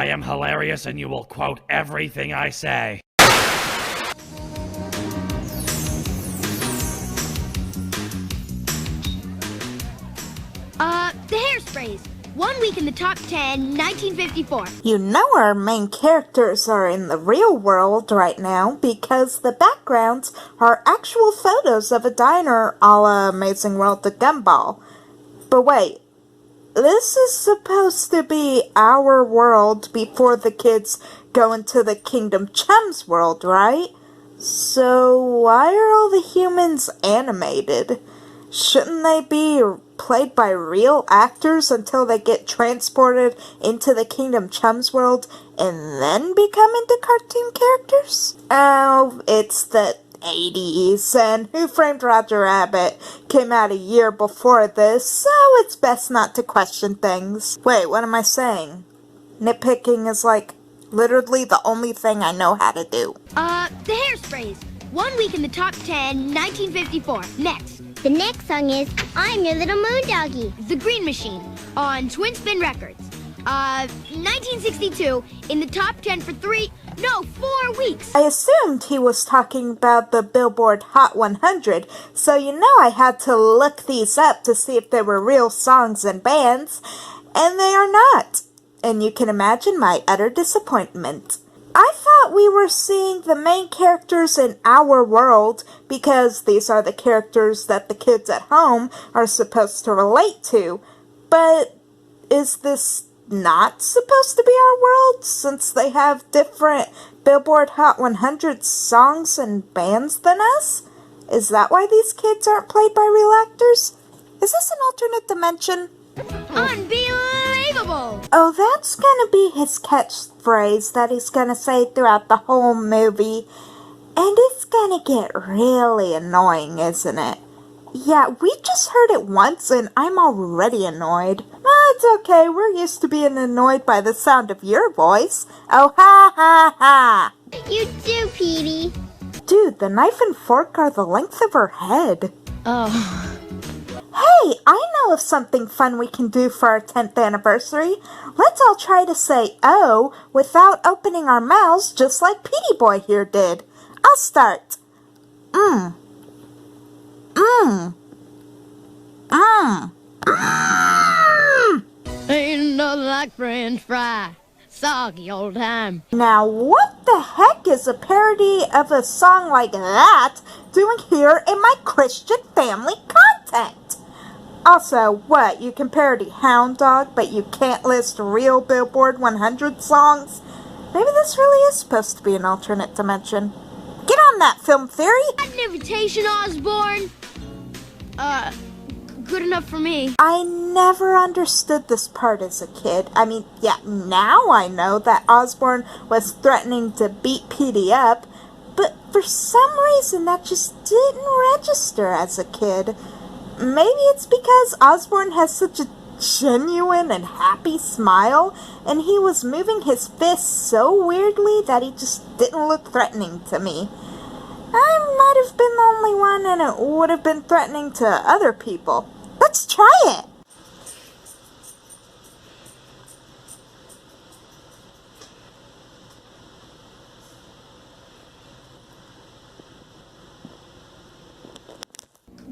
I am hilarious and you will quote everything I say. The Hairsprays. 1 week in the top 10, 1954. You know our main characters are in the real world right now because the backgrounds are actual photos of a diner a la Amazing World of Gumball. But wait, this is supposed to be our world before the kids go into the Kingdom Chums world, right? So why are all the humans animated? Shouldn't they be played by real actors until they get transported into the Kingdom Chums world and then become into cartoon characters? Oh, it's the 80s, and Who Framed Roger Rabbit came out a year before this, so it's best not to question things. Wait, what am I saying? Nitpicking is like literally the only thing I know how to do. The Hairsprays. 1 week in the top 10, 1954. Next. The next song is I'm Your Little Moon Doggy. The Green Machine on Twin Spin Records. 1962 in the top 10 for 4 weeks. I assumed he was talking about the Billboard Hot 100, so you know I had to look these up to see if they were real songs and bands, and they are not. And you can imagine my utter disappointment. I thought we were seeing the main characters in our world because these are the characters that the kids at home are supposed to relate to. But is this not supposed to be our world since they have different Billboard Hot 100 songs and bands than us? Is that why these kids aren't played by real actors? Is this an alternate dimension? Unbelievable! Oh, that's gonna be his catchphrase that he's gonna say throughout the whole movie. And it's gonna get really annoying, isn't it? Yeah, we just heard it once and I'm already annoyed. It's okay, we're used to being annoyed by the sound of your voice. Oh, ha ha ha! You do, Petey. Dude, the knife and fork are the length of her head. Oh. Hey, I know of something fun we can do for our 10th anniversary. Let's all try to say "oh" without opening our mouths just like Petey Boy here did. I'll start. Ain't nothing like French fry. Soggy old time. Now, what the heck is a parody of a song like that doing here in my Christian family content? Also, what, you can parody Hound Dog, but you can't list real Billboard 100 songs? Maybe this really is supposed to be an alternate dimension. Get on that, Film Theory! An invitation, Osborne. Good enough for me. I never understood this part as a kid. I mean, yeah, now I know that Osborne was threatening to beat Petey up, but for some reason that just didn't register as a kid. Maybe it's because Osborne has such a genuine and happy smile, and he was moving his fists so weirdly that he just didn't look threatening to me. I might have been the only one, and it would have been threatening to other people. Let's try it!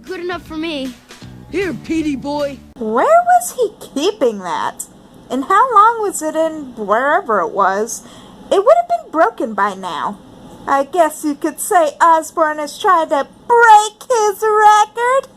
Good enough for me. Here, Petey Boy. Where was he keeping that? And how long was it in wherever it was? It would have been broken by now. I guess you could say Osborne is trying to break his record.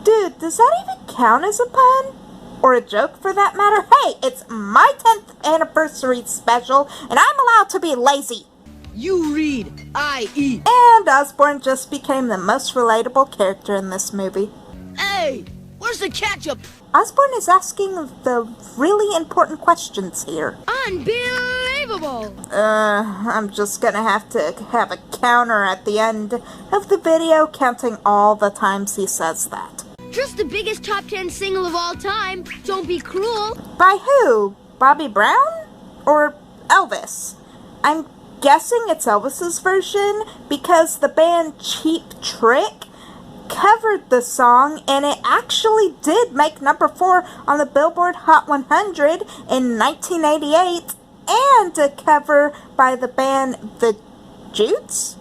Dude, does that even count as a pun? Or a joke for that matter? Hey, it's my 10th anniversary special, and I'm allowed to be lazy. You read, I eat. And Osborne just became the most relatable character in this movie. Hey, where's the ketchup? Osborne is asking the really important questions here. Unbelievable! I'm just gonna have to have a counter at the end of the video counting all the times he says that. Just the biggest top 10 single of all time. Don't be cruel. By who? Bobby Brown? Or Elvis? I'm guessing it's Elvis's version because the band Cheap Trick covered the song, and it actually did make number 4 on the Billboard Hot 100 in 1988, and a cover by the band The Jutes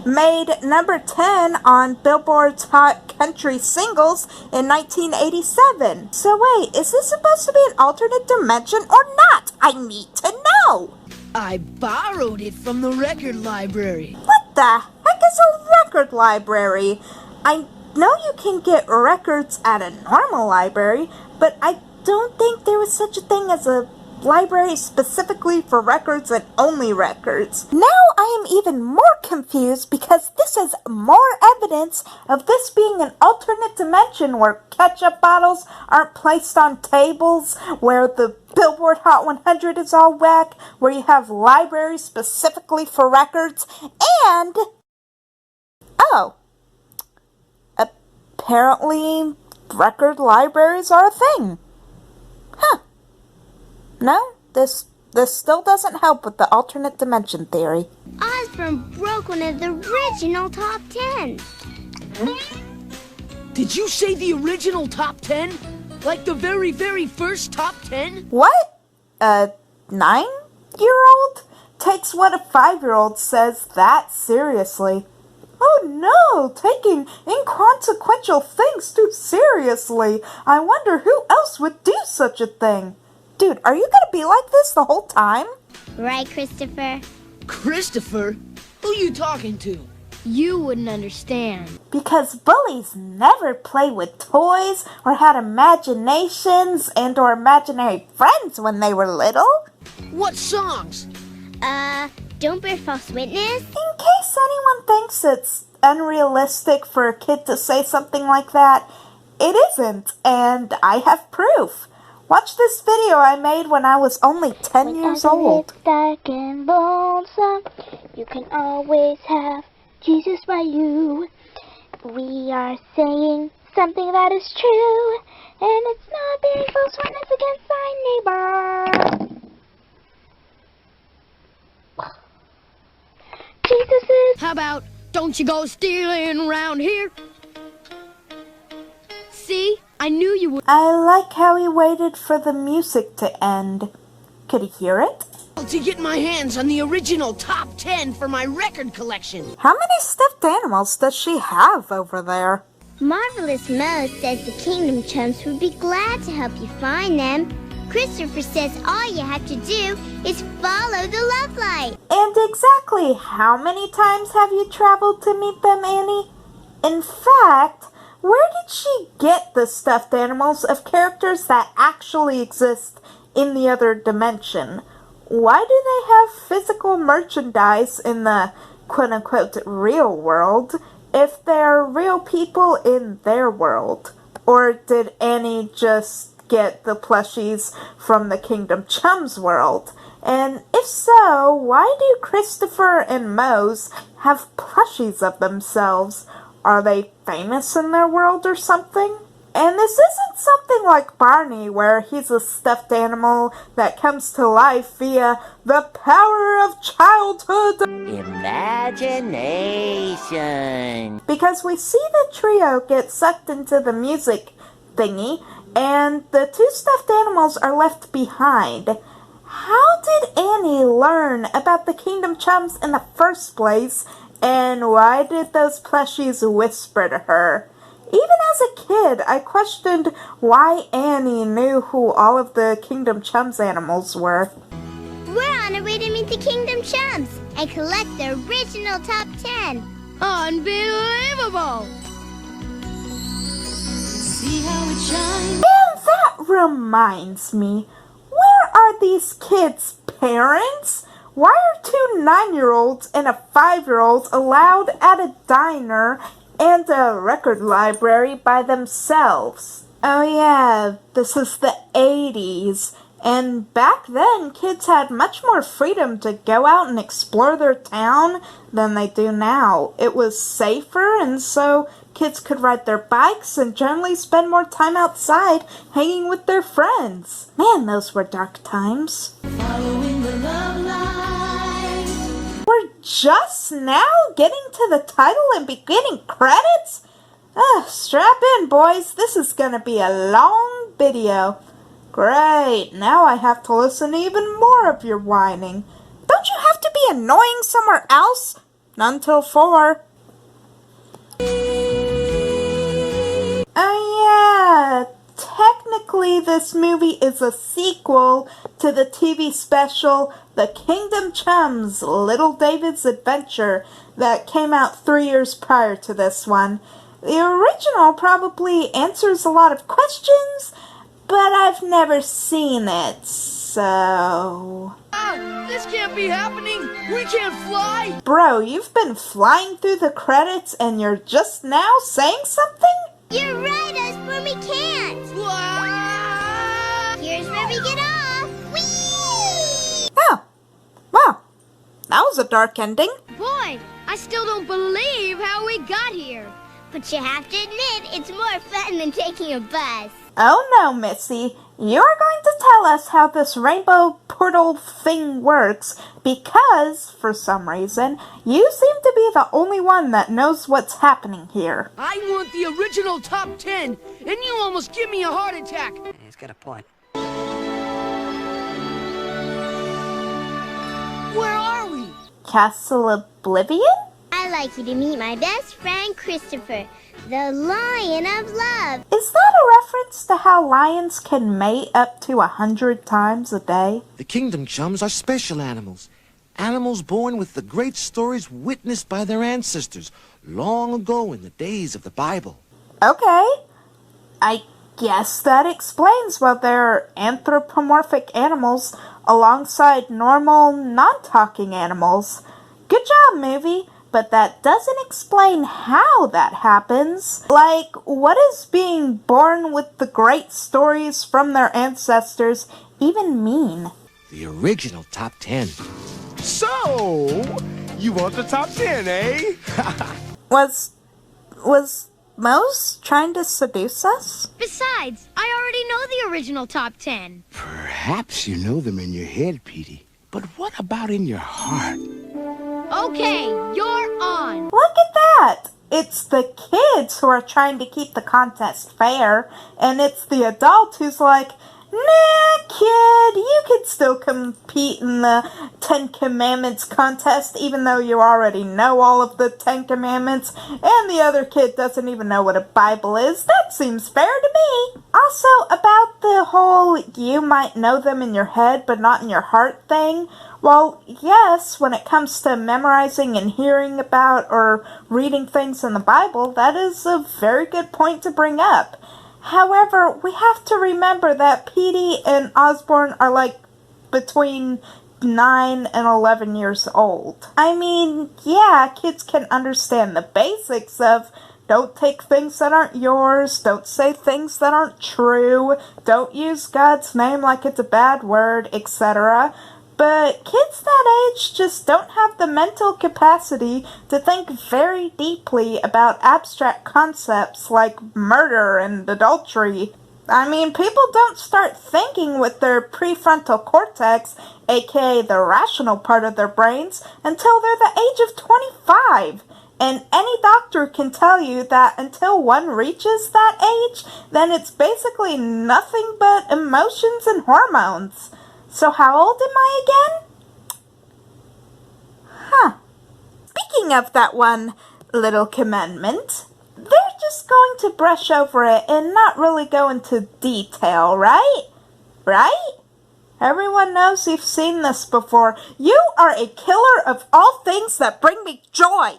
made number 10 on Billboard's Hot Country Singles in 1987. So wait, is this supposed to be an alternate dimension or not? I need to know! I borrowed it from the record library. What the heck is a record library? I know you can get records at a normal library, but I don't think there was such a thing as a library specifically for records and only records. Now I am even more confused because this is more evidence of this being an alternate dimension where ketchup bottles aren't placed on tables, where the Billboard Hot 100 is all whack, where you have libraries specifically for records, and oh, apparently record libraries are a thing. Huh. No, this still doesn't help with the alternate dimension theory. Osborne broke one of the original top 10. Did you say the original top 10? Like the very, very first top 10? What? A 9-year-old takes what a 5-year-old says that seriously. Oh no, taking inconsequential things too seriously. I wonder who else would do such a thing. Dude, are you gonna be like this the whole time? Right, Christopher? Christopher? Who you talking to? You wouldn't understand. Because bullies never play with toys or had imaginations and or imaginary friends when they were little. What songs? Don't bear false witness? In case anyone thinks it's unrealistic for a kid to say something like that, it isn't, and I have proof. Watch this video I made when I was only 10 years old. It's dark and lonesome, you can always have Jesus by you. We are saying something that is true, and it's not bearing false witness against thy neighbor. Jesus is... How about, don't you go stealing around here? See? I knew you would. I like how he waited for the music to end. Could he hear it? To get my hands on the original top 10 for my record collection. How many stuffed animals does she have over there? Marvelous Mo says the Kingdom Chums would be glad to help you find them. Christopher says all you have to do is follow the love light. And exactly how many times have you traveled to meet them, Annie? In fact, where did she get the stuffed animals of characters that actually exist in the other dimension? Why do they have physical merchandise in the quote-unquote real world if they're real people in their world? Or did Annie just get the plushies from the Kingdom Chums world? And if so, why do Christopher and Mose have plushies of themselves? Are they famous in their world or something? And this isn't something like Barney, where he's a stuffed animal that comes to life via the power of childhood imagination. Because we see the trio get sucked into the music thingy, and the 2 stuffed animals are left behind. How did Annie learn about the Kingdom Chums in the first place? And why did those plushies whisper to her? Even as a kid, I questioned why Annie knew who all of the Kingdom Chums animals were. We're on our way to meet the Kingdom Chums and collect the original top 10. Unbelievable! See how it shines? And that reminds me, where are these kids' parents? Why are 2 9-year-olds and a 5-year-old allowed at a diner and a record library by themselves? Oh yeah, this is the 80s, and back then kids had much more freedom to go out and explore their town than they do now. It was safer, and so kids could ride their bikes and generally spend more time outside hanging with their friends. Man, those were dark times. Following the love light. We're just now getting to the title and beginning credits? Strap in, boys. This is gonna be a long video. Great, now I have to listen to even more of your whining. Don't you have to be annoying somewhere else? None till 4. Oh yeah, technically this movie is a sequel to the TV special The Kingdom Chums, Little David's Adventure, that came out 3 years prior to this one. The original probably answers a lot of questions, but I've never seen it, so... This can't be happening! We can't fly! Bro, you've been flying through the credits and you're just now saying something? You're right, Osborne, we can't. Here's where we get off. Whee! Oh, wow, that was a dark ending. Boy, I still don't believe how we got here. But you have to admit, it's more fun than taking a bus. Oh no, Missy, you're going to tell us how this rainbow portal thing works because, for some reason, you seem to be the only one that knows what's happening here. I want the original top 10, and you almost give me a heart attack. He's got a point. Where are we? Castle Oblivion? I'd like you to meet my best friend, Christopher, the Lion of Love. Is that a reference to how lions can mate up to 100 times a day? The Kingdom Chums are special animals. Animals born with the great stories witnessed by their ancestors long ago in the days of the Bible. Okay. I guess that explains why they're anthropomorphic animals alongside normal, non-talking animals. Good job, movie. But that doesn't explain how that happens. Like, what does being born with the great stories from their ancestors even mean? The original top 10. So, you want the top 10, eh? Was Mose trying to seduce us? Besides, I already know the original top 10. Perhaps you know them in your head, Petey. But what about in your heart? Okay, you're on. Look at that! It's the kids who are trying to keep the contest fair, and it's the adult who's like, nah, kid, you could still compete in the 10 Commandments contest even though you already know all of the 10 Commandments, and the other kid doesn't even know what a Bible is. That seems fair to me. Also, about the whole you might know them in your head but not in your heart thing, well, yes, when it comes to memorizing and hearing about or reading things in the Bible, that is a very good point to bring up. However, we have to remember that Petey and Osborne are like between 9 and 11 years old. I mean, yeah, kids can understand the basics of don't take things that aren't yours, don't say things that aren't true, don't use God's name like it's a bad word, etc. But kids that age just don't have the mental capacity to think very deeply about abstract concepts like murder and adultery. I mean, people don't start thinking with their prefrontal cortex, aka the rational part of their brains, until they're the age of 25. And any doctor can tell you that until one reaches that age, then it's basically nothing but emotions and hormones. So how old am I again? Huh. Speaking of that one little commandment, they're just going to brush over it and not really go into detail, right? Right? Everyone knows you've seen this before. You are a killer of all things that bring me joy.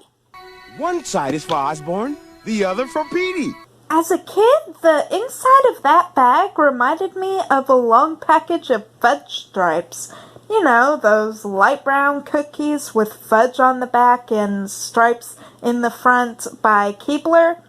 One side is for Osborne, the other for Petey. As a kid, the inside of that bag reminded me of a long package of fudge stripes. You know, those light brown cookies with fudge on the back and stripes in the front by Keebler.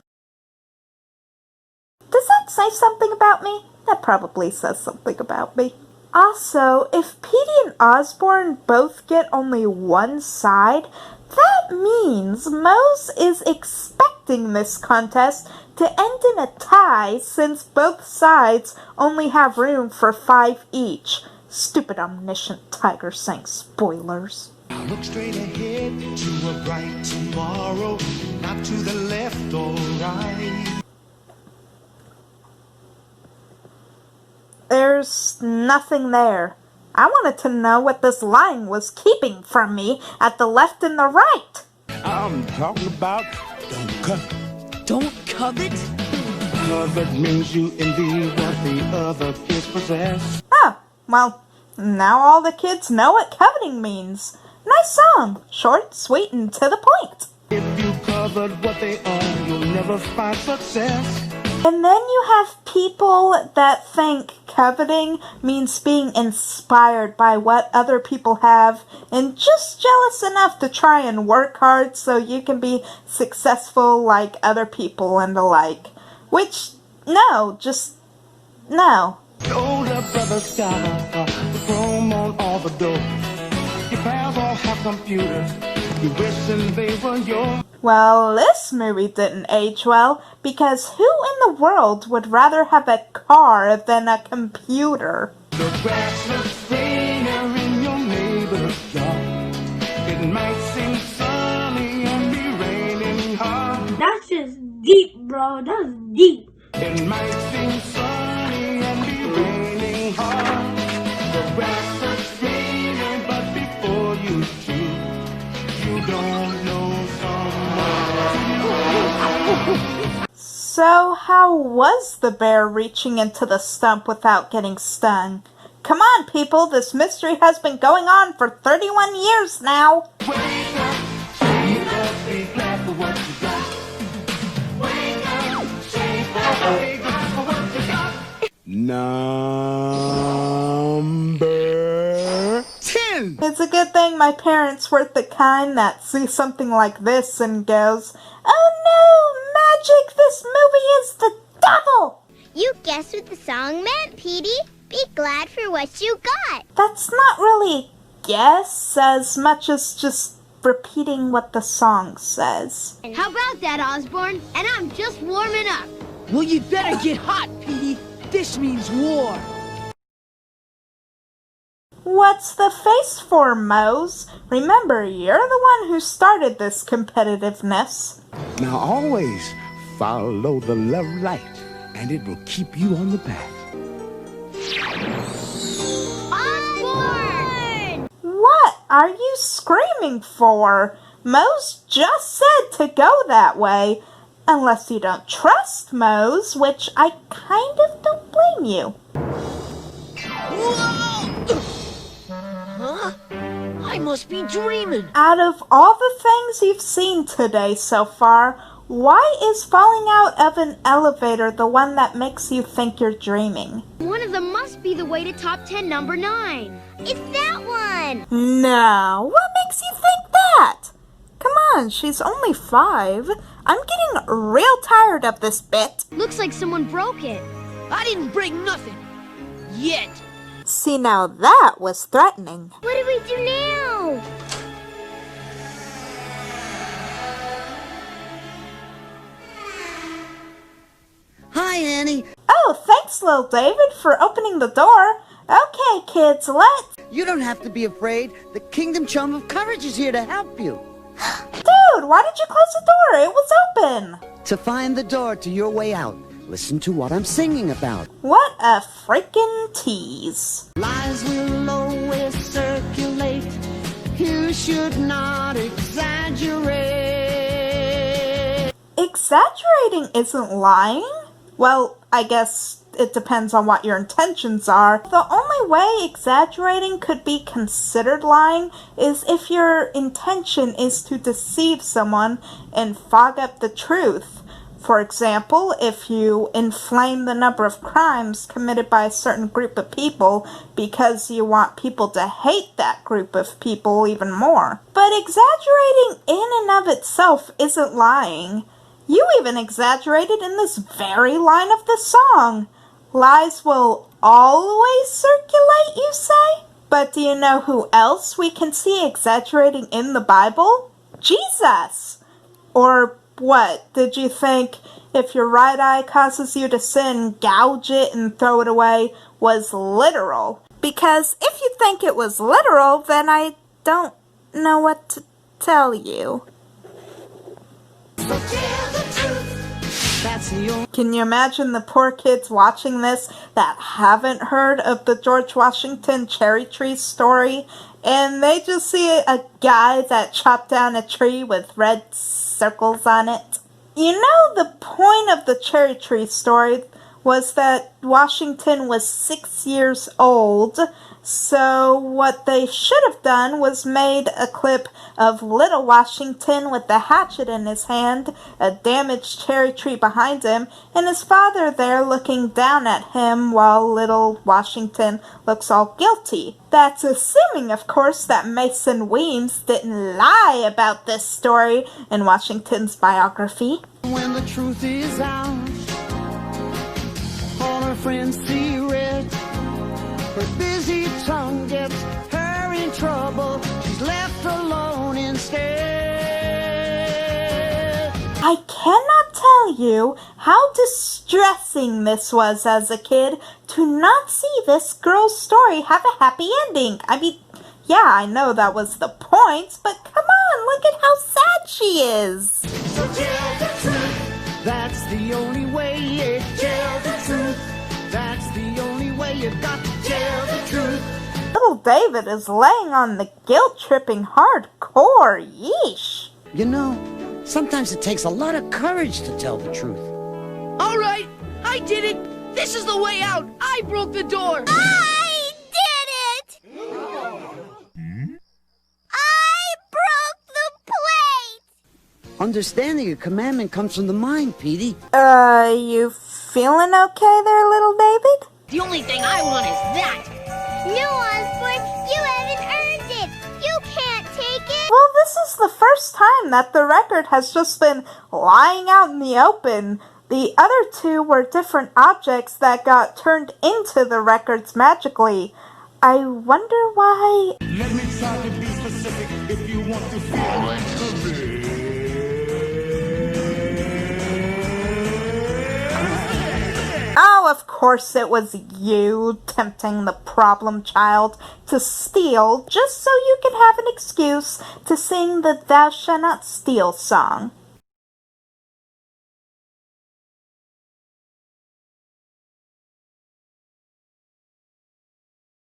Does that say something about me? That probably says something about me. Also, if Petey and Osborne both get only one side, that means Mose is expecting this contest to end in a tie since both sides only have room for 5 each. Stupid omniscient tiger saying spoilers. Look straight ahead to a bright tomorrow, not to the left or right. There's nothing there. I wanted to know what this line was keeping from me at the left and the right. I'm talking about don't covet. Don't covet? Covet means you envy what the other kids possess. Oh, well, now all the kids know what coveting means. Nice song. Short, sweet, and to the point. If you covet what they own, you'll never find success. And then you have people that think coveting means being inspired by what other people have and just jealous enough to try and work hard so you can be successful like other people and the like. Which, no, just, no. Older brother's got a chrome on all the doors. Your pals all have computers. You wishing they were yours. Well, this movie didn't age well, because who in the world would rather have a car than a computer? The grass looks greener in your neighbor's yard. It might seem sunny and be raining hard. That's just deep, bro. That's deep. It might seem sunny and be raining hard. The grass looks greener, but before you choose, you don't know So, how was the bear reaching into the stump without getting stung? Come on, people, this mystery has been going on for 31 years now. Wake up, shake up, be glad for what you got. Wake up, shake up, be glad for what you got. Number 10. It's a good thing my parents weren't the kind that see something like this and goes, "Oh no, magic, this movie is the devil!" You guessed what the song meant, Petey. Be glad for what you got. That's not really guess as much as just repeating what the song says. How about that, Osborne? And I'm just warming up. Well, you better get hot, Petey. This means war. What's the face for, Mose? Remember, you're the one who started this competitiveness. Now always follow the love light, and it will keep you on the path. Osborne! What are you screaming for? Mose just said to go that way. Unless you don't trust Mose, which I kind of don't blame you. Huh? I must be dreaming. Out of all the things you've seen today so far, why is falling out of an elevator the one that makes you think you're dreaming? One of them must be the way to top 10 number 9. It's that one! No, what makes you think that? Come on, she's only 5. I'm getting real tired of this bit. Looks like someone broke it. I didn't break nothing. Yet. See, now that was threatening. What do we do now? Hi, Annie. Oh, thanks, little David, for opening the door. Okay, kids, let's... You don't have to be afraid. The Kingdom Chum of Courage is here to help you. Dude, why did you close the door? It was open. To find the door to your way out, listen to what I'm singing about. What a freaking tease. Lies will always circulate. You should not exaggerate. Exaggerating isn't lying? Well, I guess it depends on what your intentions are. The only way exaggerating could be considered lying is if your intention is to deceive someone and fog up the truth. For example, if you inflame the number of crimes committed by a certain group of people because you want people to hate that group of people even more. But exaggerating in and of itself isn't lying. You even exaggerated in this very line of the song. Lies will always circulate, you say? But do you know who else we can see exaggerating in the Bible? Jesus! Or what, did you think if your right eye causes you to sin, gouge it and throw it away was literal? Because if you think it was literal, then I don't know what to tell you. Can you imagine the poor kids watching this that haven't heard of the George Washington cherry tree story, and they just see a guy that chopped down a tree with red circles on it? You know, the point of the cherry tree story was that Washington was 6 years old, so what they should have done was made a clip of little Washington with the hatchet in his hand, a damaged cherry tree behind him, and his father there looking down at him while little Washington looks all guilty. That's assuming, of course, that Mason Weems didn't lie about this story in Washington's biography. When the truth is out, all her friends see red. Her busy tongue gets her in trouble. She's left alone instead. I cannot tell you how distressing this was as a kid to not see this girl's story have a happy ending. I mean, yeah, I know that was the point, but come on, look at how sad she is. So tell the truth. That's the only way, yeah. Tell the truth. That's the only way, you got to tell the truth. Little David is laying on the guilt-tripping hardcore. Yeesh. You know, sometimes it takes a lot of courage to tell the truth. All right, I did it. This is the way out. I broke the door. I did it! I broke the plate! Understanding a commandment comes from the mind, Petey. You feeling okay there, little David? The only thing I want is that. No, Osborne, you haven't earned it. You can't take it. Well, this is the first time that the record has just been lying out in the open. The other two were different objects that got turned into the records magically. I wonder why... Let me try to be specific if you want to feel like a Oh, of course it was you tempting the problem child to steal just so you could have an excuse to sing the Thou Shalt Not Steal song.